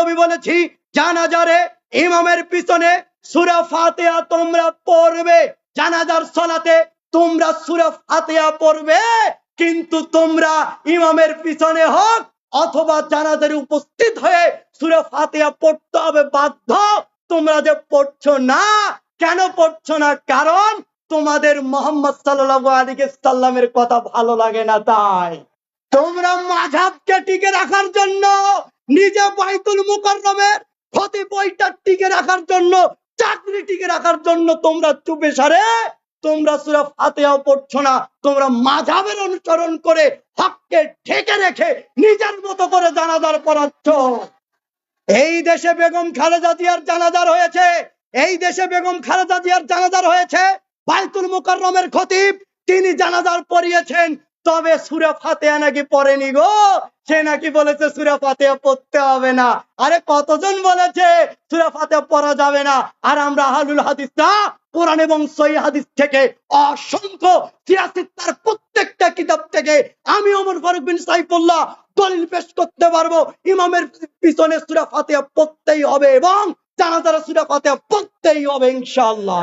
নবী বলেছি জানাজারে ইমামের পিছনে সূরা ফাতিহা তোমরা পড়বে, জানাজার সালাতে তোমরা সূরা ফাতিহা পড়বে, কিন্তু তোমরা ইমামের পিছনে হোক অথবা জানাজারে উপস্থিত হয়ে সূরা ফাতিহা পড়তে হবে বাধ্য। তোমরা যে পড়ছো না, কেন পড়ছো না? কারণ তোমাদের মুহাম্মদ সাল্লাল্লাহু আলাইহি সাল্লামের কথা ভালো লাগে না, তাই তোমরা মাযহাবকে টিকে রাখার জন্য, নিজে বাইতুল মুকাররমের খতিব বইটা টিকে রাখার জন্য, চাকরি টিকে রাখার জন্য তোমরা চুপে সারে তোমরা সূরা ফাতিহা পড়ছো না। তোমরা মাযহাবের অনুসরণ করে হককে ঢেকে রেখে নিজের মতো করে জানাজার পড়াচ্ছ। এই দেশে বেগম খালেদা জিয়ার জানাজার হয়েছে, এই দেশে বেগম খালেদা জিয়ার জানাজার হয়েছে, বাইতুল মুকাররমের খতিব তিনি জানাজার পড়িয়েছেন, তবে সূরা ফাতিহা নাকি পড়েনি গো। সে নাকি বলেছে সূরা ফাতিহা পড়তে হবে না। আরে কতজন বলেছে সূরা ফাতিহা পড়া যাবে না? আর আমরা আহলুল হাদিসরা কোরআন এবং সহিহ হাদিস থেকে অসংখ্য সিয়াসিত্তার প্রত্যেকটা কিতাব থেকে আমি ওমর ফারুক বিন সাইফুল্লাহ দলিল পেশ করতে পারবো ইমামের পিছনে সূরা ফাতিহা পড়তেই হবে এবং জানাজার সূরা ফাতিহা পড়তেই হবে ইনশাআল্লাহ।